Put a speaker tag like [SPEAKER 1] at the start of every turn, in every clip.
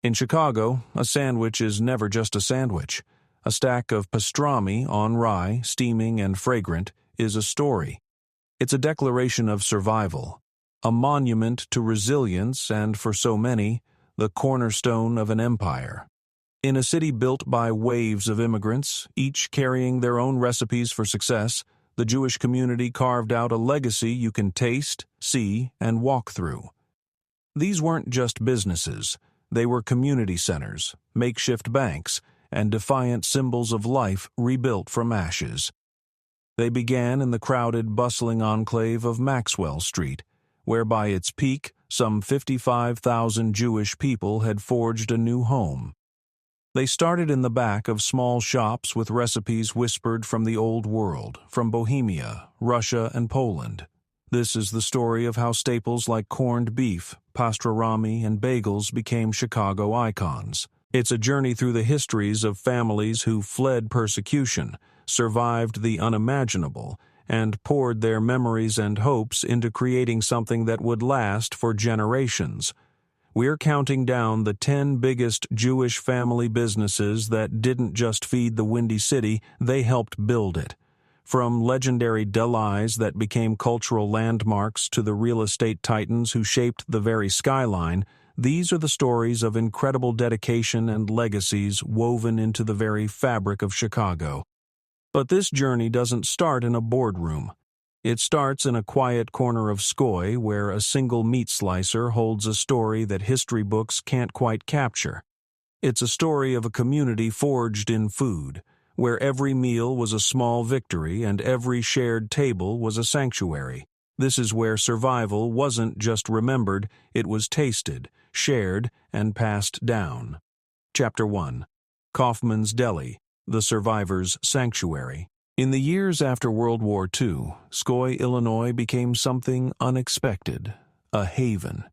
[SPEAKER 1] In Chicago, a sandwich is never just a sandwich. A stack of pastrami on rye, steaming and fragrant, is a story. It's a declaration of survival, a monument to resilience and, for so many, the cornerstone of an empire. In a city built by waves of immigrants, each carrying their own recipes for success, the Jewish community carved out a legacy you can taste, see, and walk through. These weren't just businesses. They were community centers, makeshift banks, and defiant symbols of life rebuilt from ashes. They began in the crowded, bustling enclave of Maxwell Street, where by its peak, some 55,000 Jewish people had forged a new home. They started in the back of small shops with recipes whispered from the old world, from Bohemia, Russia, and Poland. This is the story of how staples like corned beef, pastrami, and bagels became Chicago icons. It's a journey through the histories of families who fled persecution, survived the unimaginable, and poured their memories and hopes into creating something that would last for generations. We're counting down the 10 biggest Jewish family businesses that didn't just feed the Windy City, they helped build it. From legendary delis that became cultural landmarks to the real estate titans who shaped the very skyline, these are the stories of incredible dedication and legacies woven into the very fabric of Chicago. But this journey doesn't start in a boardroom. It starts in a quiet corner of Skoye where a single meat slicer holds a story that history books can't quite capture. It's a story of a community forged in food, where every meal was a small victory and every shared table was a sanctuary. This is where survival wasn't just remembered, it was tasted, shared, and passed down. Chapter 1. Kaufman's Deli, the Survivor's Sanctuary. In the years after World War II, Skoye, Illinois became something unexpected, a haven.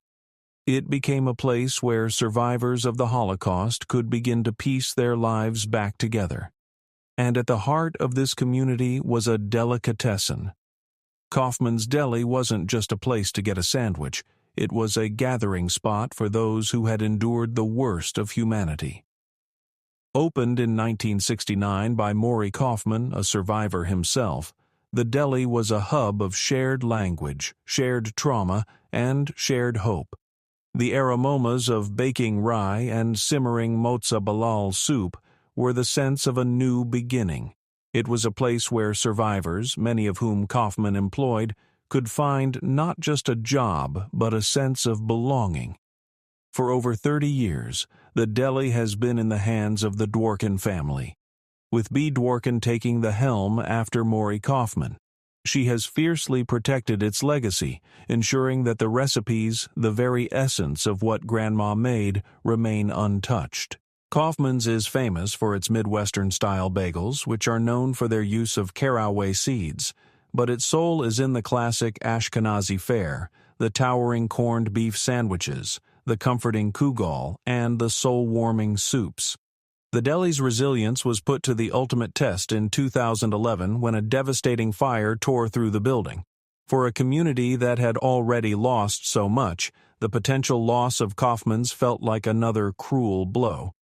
[SPEAKER 1] It became a place where survivors of the Holocaust could begin to piece their lives back together. And at the heart of this community was a delicatessen. Kaufman's Deli wasn't just a place to get a sandwich, it was a gathering spot for those who had endured the worst of humanity. Opened in 1969 by Maury Kaufman, a survivor himself, the deli was a hub of shared language, shared trauma, and shared hope. The aromas of baking rye and simmering mozza balal soup were the sense of a new beginning. It was a place where survivors, many of whom Kaufman employed, could find not just a job but a sense of belonging. For over 30 years, the deli has been in the hands of the Dworkin family, with Bea Dworkin taking the helm after Maury Kaufman. She has fiercely protected its legacy, ensuring that the recipes, the very essence of what Grandma made, remain untouched. Kaufman's is famous for its Midwestern-style bagels, which are known for their use of caraway seeds, but its soul is in the classic Ashkenazi fare, the towering corned beef sandwiches, the comforting kugel, and the soul-warming soups. The deli's resilience was put to the ultimate test in 2011 when a devastating fire tore through the building. For a community that had already lost so much, the potential loss of Kaufman's felt like another cruel blow.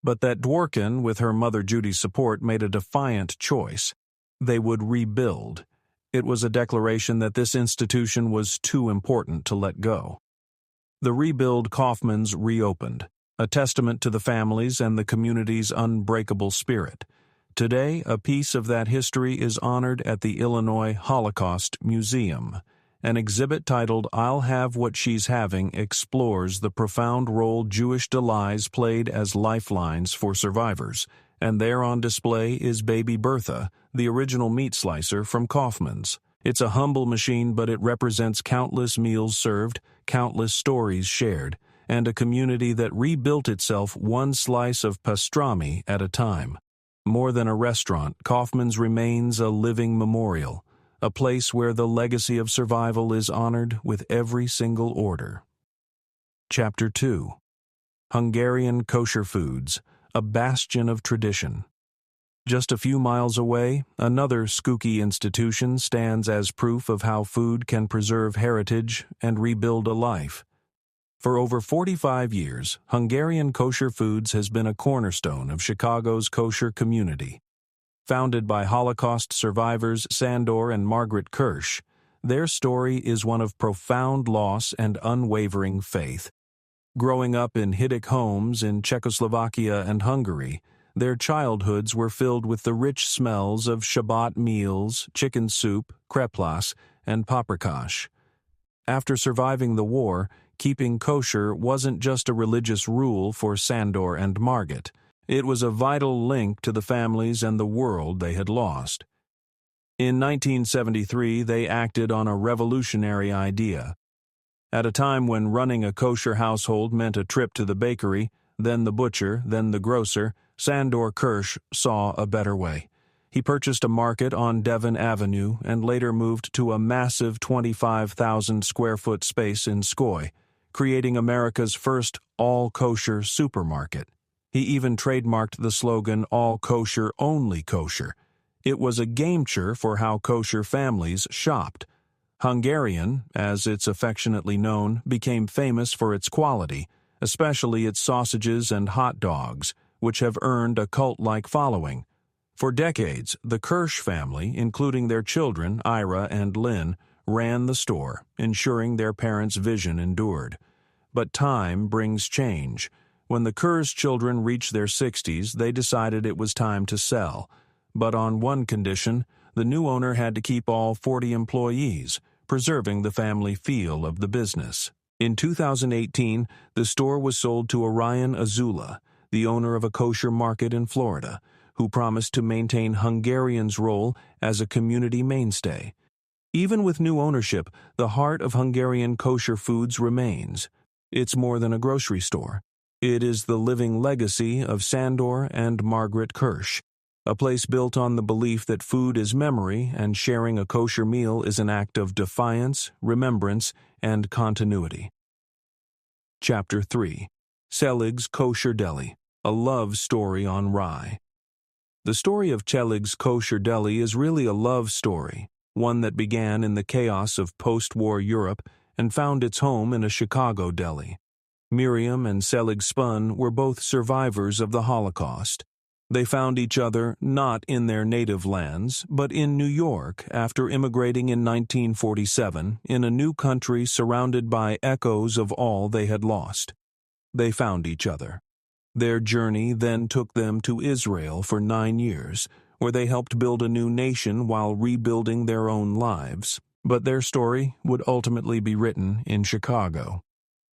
[SPEAKER 1] But that Dworkin, with her mother Judy's support, made a defiant choice. They would rebuild. It was a declaration that this institution was too important to let go. The rebuild Kaufman's reopened, a testament to the families and the community's unbreakable spirit. Today, a piece of that history is honored at the Illinois Holocaust Museum. An exhibit titled "I'll Have What She's Having" explores the profound role Jewish delis played as lifelines for survivors, and there on display is Baby Bertha, the original meat slicer from Kaufman's. It's a humble machine, but it represents countless meals served, countless stories shared, and a community that rebuilt itself one slice of pastrami at a time. More than a restaurant, Kaufman's remains a living memorial, a place where the legacy of survival is honored with every single order. Chapter 2. Hungarian Kosher Foods, a bastion of tradition. Just a few miles away, another Skokie institution stands as proof of how food can preserve heritage and rebuild a life. For over 45 years, Hungarian Kosher Foods has been a cornerstone of Chicago's kosher community. Founded by Holocaust survivors Sandor and Margaret Kirsch, their story is one of profound loss and unwavering faith. Growing up in Hiddick homes in Czechoslovakia and Hungary, their childhoods were filled with the rich smells of Shabbat meals, chicken soup, kreplas, and paprikash. After surviving the war, keeping kosher wasn't just a religious rule for Sandor and Margit. It was a vital link to the families and the world they had lost. In 1973, they acted on a revolutionary idea. At a time when running a kosher household meant a trip to the bakery, then the butcher, then the grocer, Sandor Kirsch saw a better way. He purchased a market on Devon Avenue and later moved to a massive 25,000-square-foot space in Skoye, creating America's first all-kosher supermarket. He even trademarked the slogan, "All kosher, only kosher." It was a game-changer for how kosher families shopped. Hungarian, as it's affectionately known, became famous for its quality, especially its sausages and hot dogs, which have earned a cult-like following. For decades, the Kirsch family, including their children, Ira and Lynn, ran the store, ensuring their parents' vision endured. But time brings change. When the Kirsch children reached their 60s, they decided it was time to sell. But on one condition, the new owner had to keep all 40 employees, preserving the family feel of the business. In 2018, the store was sold to Orion Azula, the owner of a kosher market in Florida, who promised to maintain Hungarian's role as a community mainstay. Even with new ownership, the heart of Hungarian Kosher Foods remains. It's more than a grocery store. It is the living legacy of Sandor and Margaret Kirsch, a place built on the belief that food is memory and sharing a kosher meal is an act of defiance, remembrance, and continuity. Chapter 3. Celig's Kosher Deli, a love story on rye. The story of Celig's Kosher Deli is really a love story, one that began in the chaos of post-war Europe and found its home in a Chicago deli. Miriam and Celig Spun were both survivors of the Holocaust. They found each other not in their native lands, but in New York after immigrating in 1947 in a new country surrounded by echoes of all they had lost. They found each other. Their journey then took them to Israel for 9 years, where they helped build a new nation while rebuilding their own lives. But their story would ultimately be written in Chicago.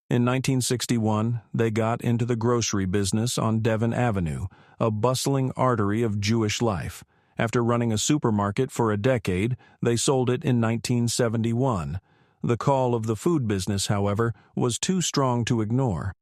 [SPEAKER 1] In 1961, they got into the grocery business on Devon Avenue, a bustling artery of Jewish life. After running a supermarket for a decade, they sold it in 1971. The call of the food business, however, was too strong to ignore.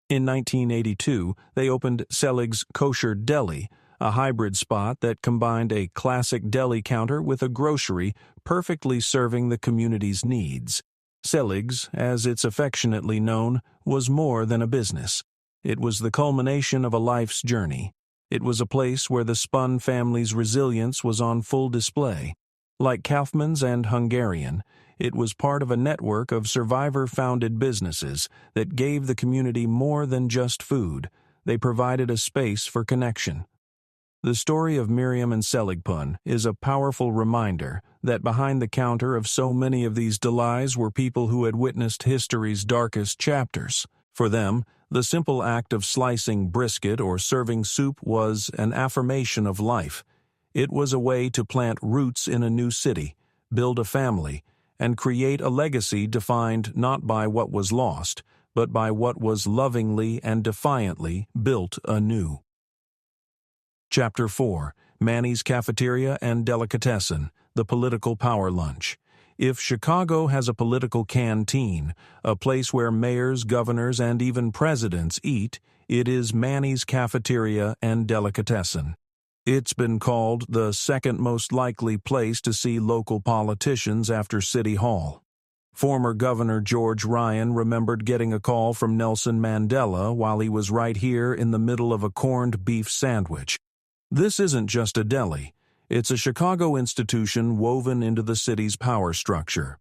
[SPEAKER 1] In 1982, they opened Celig's Kosher Deli, a hybrid spot that combined a classic deli counter with a grocery, perfectly serving the community's needs. Celig's, as it's affectionately known, was more than a business. It was the culmination of a life's journey. It was a place where the Spun family's resilience was on full display. Like Kaufmann's and Hungarian, it was part of a network of survivor-founded businesses that gave the community more than just food. They provided a space for connection. The story of Miriam and Celigpun is a powerful reminder that behind the counter of so many of these delis were people who had witnessed history's darkest chapters. For them, the simple act of slicing brisket or serving soup was an affirmation of life. It was a way to plant roots in a new city, build a family, and create a legacy defined not by what was lost, but by what was lovingly and defiantly built anew. Chapter 4. Manny's Cafeteria and Delicatessen, the Political Power Lunch. If Chicago has a political canteen, a place where mayors, governors, and even presidents eat, it is Manny's Cafeteria and Delicatessen. It's been called the second most likely place to see local politicians after City Hall. Former Governor George Ryan remembered getting a call from Nelson Mandela while he was right here in the middle of a corned beef sandwich. This isn't just a deli. It's a Chicago institution woven into the city's power structure.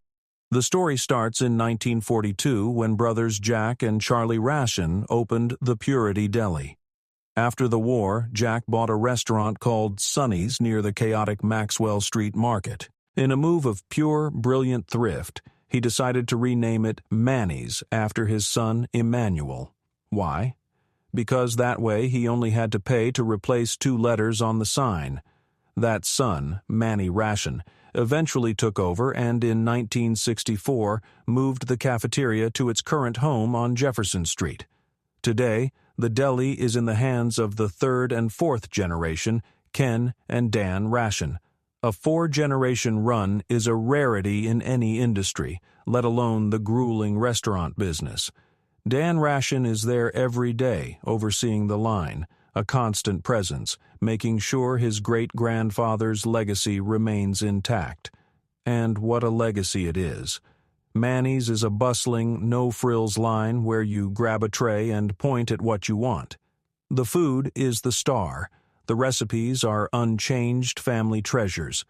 [SPEAKER 1] The story starts in 1942 when brothers Jack and Charlie Rashin opened the Purity Deli. After the war, Jack bought a restaurant called Sonny's near the chaotic Maxwell Street Market. In a move of pure, brilliant thrift, he decided to rename it Manny's after his son Emmanuel. Why? Because that way he only had to pay to replace 2 letters on the sign. That son, Manny Rashin, eventually took over and in 1964 moved the cafeteria to its current home on Jefferson Street. Today, the deli is in the hands of the 3rd and 4th generation, Ken and Dan Rashin. A 4-generation run is a rarity in any industry, let alone the grueling restaurant business. Dan Rashin is there every day, overseeing the line, a constant presence, making sure his great-grandfather's legacy remains intact. And what a legacy it is. Manny's is a bustling, no-frills line where you grab a tray and point at what you want. The food is the star. The recipes are unchanged family treasures.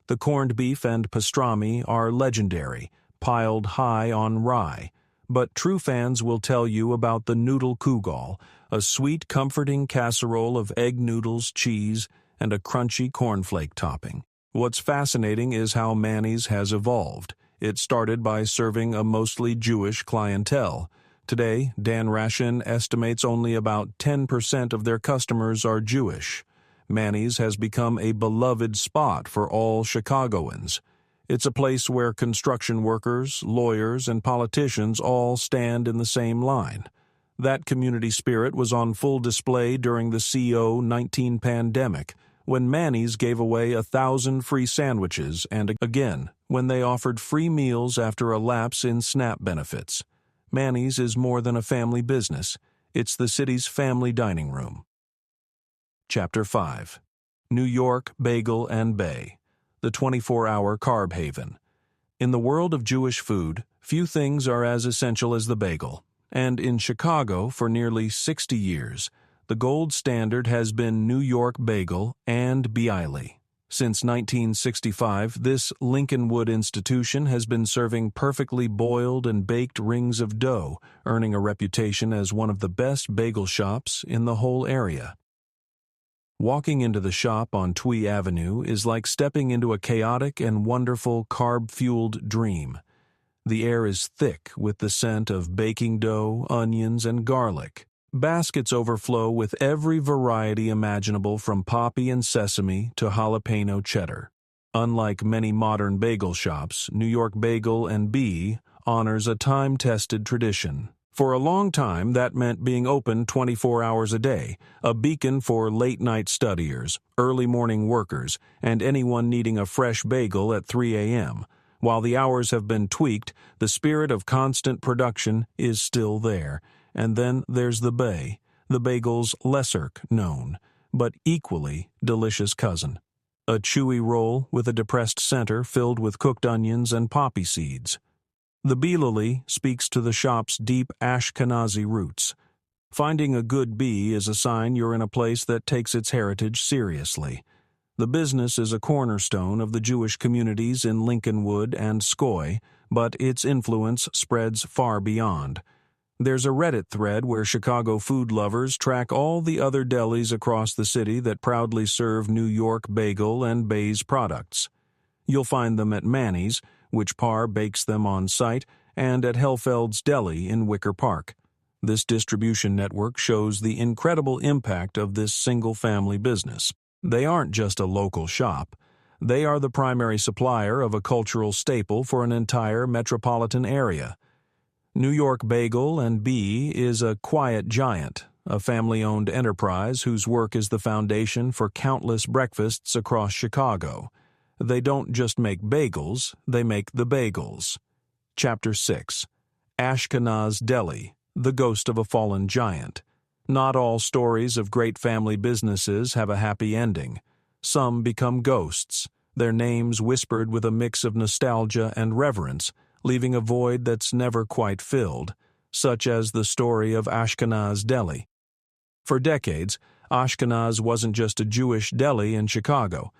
[SPEAKER 1] The corned beef and pastrami are legendary, piled high on rye. But true fans will tell you about the noodle kugal, a sweet, comforting casserole of egg noodles, cheese, and a crunchy cornflake topping. What's fascinating is how Manny's has evolved. It started by serving a mostly Jewish clientele. Today, Dan Rashin estimates only about 10% of their customers are Jewish. Manny's has become a beloved spot for all Chicagoans. It's a place where construction workers, lawyers, and politicians all stand in the same line. That community spirit was on full display during the CO-19 pandemic, when Manny's gave away 1,000 free sandwiches and again when they offered free meals after a lapse in SNAP benefits. Manny's is more than a family business. It's the city's family dining room. Chapter 5. New York Bagel and Bay, the 24-hour carb haven. In the world of Jewish food, few things are as essential as the bagel. And in Chicago, for nearly 60 years, the gold standard has been New York Bagel and Bialy. Since 1965, this Lincolnwood institution has been serving perfectly boiled and baked rings of dough, earning a reputation as one of the best bagel shops in the whole area. Walking into the shop on Twee Avenue is like stepping into a chaotic and wonderful carb-fueled dream. The air is thick with the scent of baking dough, onions, and garlic. Baskets overflow with every variety imaginable from poppy and sesame to jalapeno cheddar. Unlike many modern bagel shops, New York Bagel and Bee honors a time-tested tradition. For a long time, that meant being open 24 hours a day, a beacon for late-night studiers, early morning workers, and anyone needing a fresh bagel at 3 a.m. While the hours have been tweaked, the spirit of constant production is still there. And then there's the Bay, the bagel's lesser known, but equally delicious cousin. A chewy roll with a depressed center filled with cooked onions and poppy seeds. The Bialy speaks to the shop's deep Ashkenazi roots. Finding a good bee is a sign you're in a place that takes its heritage seriously. The business is a cornerstone of the Jewish communities in Lincolnwood and Skoye, but its influence spreads far beyond. There's a Reddit thread where Chicago food lovers track all the other delis across the city that proudly serve New York Bagel and Bay's products. You'll find them at Manny's, which Parr bakes them on site, and at Helfeld's Deli in Wicker Park. This distribution network shows the incredible impact of this single-family business. They aren't just a local shop. They are the primary supplier of a cultural staple for an entire metropolitan area. New York Bagel and Bee is a quiet giant, a family-owned enterprise whose work is the foundation for countless breakfasts across Chicago. They don't just make bagels, they make the bagels. Chapter 6. Ashkenaz Deli, the ghost of a fallen giant. Not all stories of great family businesses have a happy ending. Some become ghosts, their names whispered with a mix of nostalgia and reverence, leaving a void that's never quite filled, such as the story of Ashkenaz Deli. For decades, Ashkenaz wasn't just a Jewish deli in Chicago.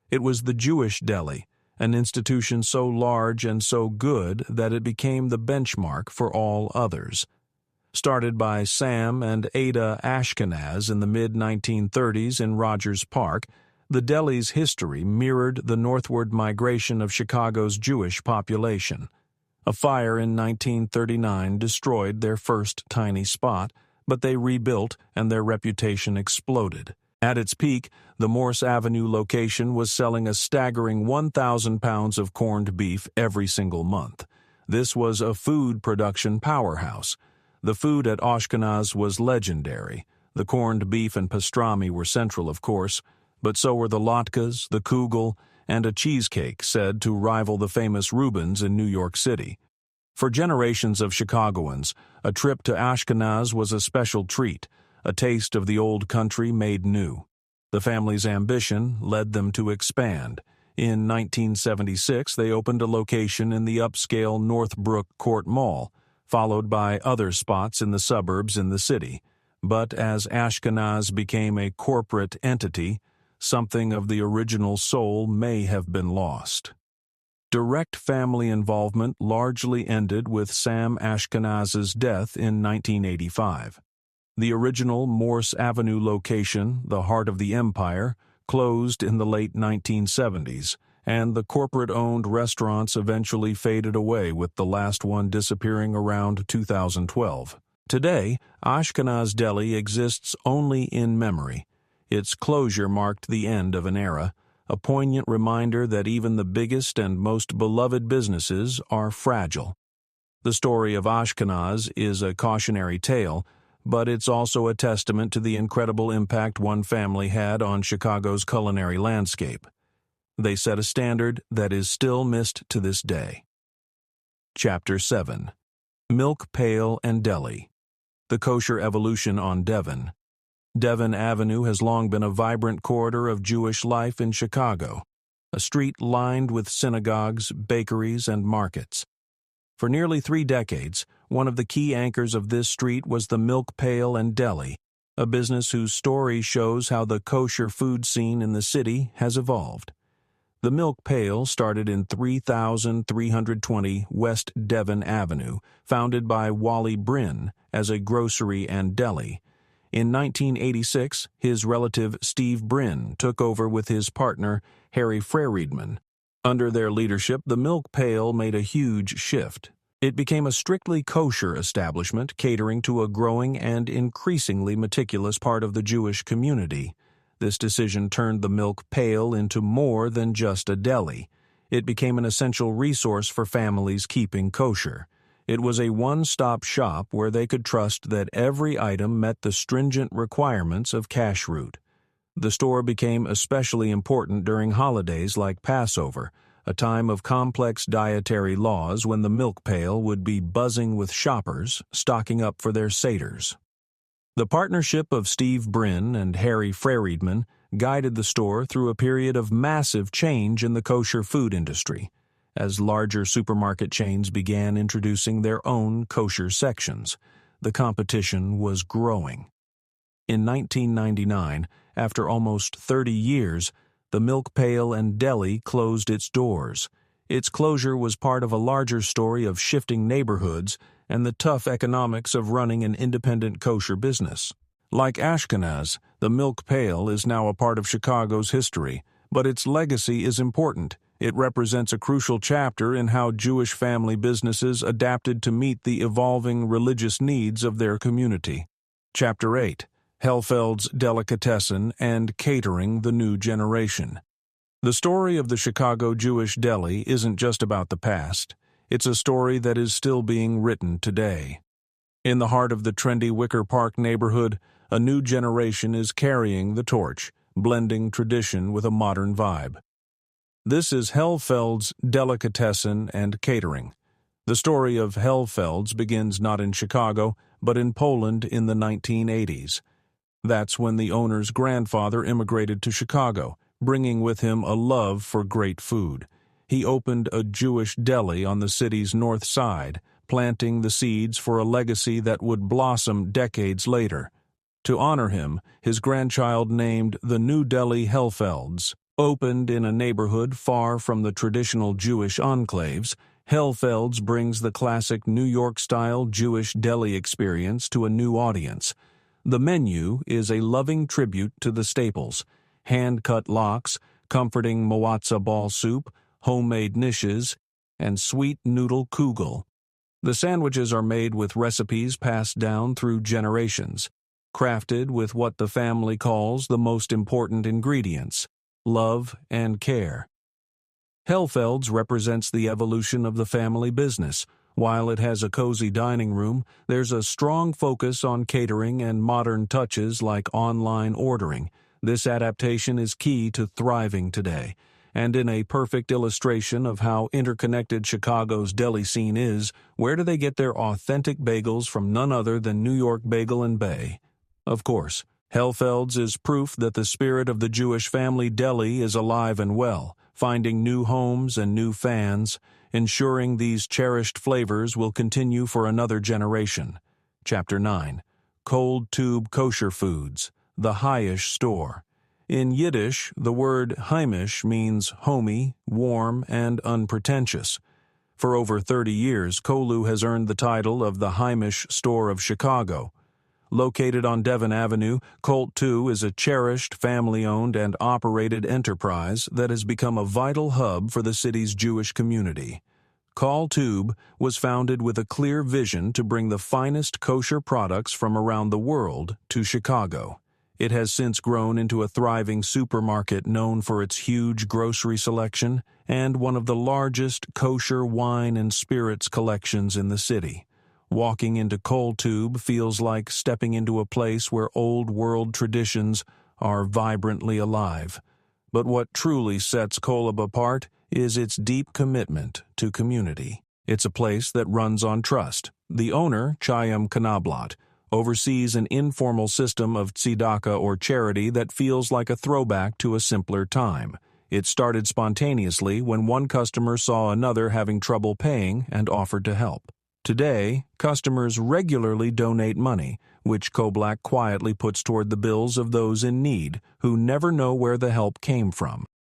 [SPEAKER 1] It was the Jewish deli, an institution so large and so good that it became the benchmark for all others. Started by Sam and Ada Ashkenaz in the mid-1930s in Rogers Park, the deli's history mirrored the northward migration of Chicago's Jewish population. A fire in 1939 destroyed their first tiny spot, but they rebuilt and their reputation exploded. At its peak, the Morse Avenue location was selling a staggering 1,000 pounds of corned beef every single month. This was a food production powerhouse. The food at Ashkenaz was legendary. The corned beef and pastrami were central, of course, but so were the latkes, the kugel, and a cheesecake said to rival the famous Reuben's in New York City. For generations of Chicagoans, a trip to Ashkenaz was a special treat, a taste of the old country made new. The family's ambition led them to expand. In 1976, they opened a location in the upscale Northbrook Court Mall, followed by other spots in the suburbs in the city. But as Ashkenaz became a corporate entity, something of the original soul may have been lost. Direct family involvement largely ended with Sam Ashkenaz's death in 1985. The original Morse Avenue location, the heart of the empire, closed in the late 1970s, and the corporate-owned restaurants eventually faded away, with the last one disappearing around 2012. Today, Ashkenaz Deli exists only in memory. Its closure marked the end of an era, a poignant reminder that even the biggest and most beloved businesses are fragile. The story of Ashkenaz is a cautionary tale, but it's also a testament to the incredible impact one family had on Chicago's culinary landscape. They set a standard that is still missed to this day. Chapter 7. Milk Pail and Deli. The Kosher Evolution on Devon. Devon Avenue has long been a vibrant corridor of Jewish life in Chicago, a street lined with synagogues, bakeries, and markets. For nearly 3 decades, one of the key anchors of this street was the Milk Pail and Deli, a business whose story shows how the kosher food scene in the city has evolved. The Milk Pail started in 3320 West Devon Avenue, founded by Wally Bryn as a grocery and deli. In 1986, his relative Steve Bryn took over with his partner, Harry Freriedman. Under their leadership, the Milk Pail made a huge shift. It became a strictly kosher establishment catering to a growing and increasingly meticulous part of the Jewish community. This decision turned the Milk Pail into more than just a deli. It became an essential resource for families keeping kosher. It was a one-stop shop where they could trust that every item met the stringent requirements of kashrut. The store became especially important during holidays like Passover, a time of complex dietary laws when the Milk Pail would be buzzing with shoppers stocking up for their seders. The partnership of Steve Bryn and Harry Freriedman guided the store through a period of massive change in the kosher food industry, as larger supermarket chains began introducing their own kosher sections. The competition was growing. In 1999, after almost 30 years, the Milk Pail and Deli closed its doors. Its closure was part of a larger story of shifting neighborhoods and the tough economics of running an independent kosher business. Like Ashkenaz, the Milk Pail is now a part of Chicago's history, but its legacy is important. It represents a crucial chapter in how Jewish family businesses adapted to meet the evolving religious needs of their community. Chapter 8. Helfeld's Delicatessen and Catering the New Generation. The story of the Chicago Jewish Deli isn't just about the past. It's a story that is still being written today. In the heart of the trendy Wicker Park neighborhood, a new generation is carrying the torch, blending tradition with a modern vibe. This is Helfeld's Delicatessen and Catering. The story of Helfeld's begins not in Chicago, but in Poland in the 1980s. That's when the owner's grandfather immigrated to Chicago, bringing with him a love for great food. He opened a Jewish deli on the city's north side, planting the seeds for a legacy that would blossom decades later. To honor him, his grandchild named the new deli Helfeld's, Opened in a neighborhood far from the traditional Jewish enclaves, Hellfeld's brings the classic New York-style Jewish deli experience to a new audience. The menu is a loving tribute to the staples: hand-cut lox, comforting matzah ball soup, homemade nishes, and sweet noodle kugel. The sandwiches are made with recipes passed down through generations, crafted with what the family calls the most important ingredients: love and care. Hellfeld's represents the evolution of the family business. While it has a cozy dining room, there's a strong focus on catering and modern touches like online ordering. This adaptation is key to thriving today, and in a perfect illustration of how interconnected Chicago's deli scene is, where do they get their authentic bagels from none other than New York Bagel and Bay? Of course, Hellfeld's is proof that the spirit of the Jewish family deli is alive and well, finding new homes and new fans, ensuring these cherished flavors will continue for another generation. Chapter 9. Cold Tube Kosher Foods, the Heimish Store. In Yiddish, the word Heimish means homey, warm, and unpretentious. For over 30 years, Kolu has earned the title of the Heimish Store of Chicago. Located on Devon Avenue, Colt 2 is a cherished, family-owned and operated enterprise that has become a vital hub for the city's Jewish community. Kol Tube was founded with a clear vision to bring the finest kosher products from around the world to Chicago. It has since grown into a thriving supermarket known for its huge grocery selection and one of the largest kosher wine and spirits collections in the city. Walking into Kol Tube feels like stepping into a place where old-world traditions are vibrantly alive. But what truly sets Kolob apart is its deep commitment to community. It's a place that runs on trust. The owner, Chaim Knablot, oversees an informal system of tzedakah or charity that feels like a throwback to a simpler time. It started spontaneously when one customer saw another having trouble paying and offered to help. Today, customers regularly donate money, which Koblak quietly puts toward the bills of those in need who never know where the help came from.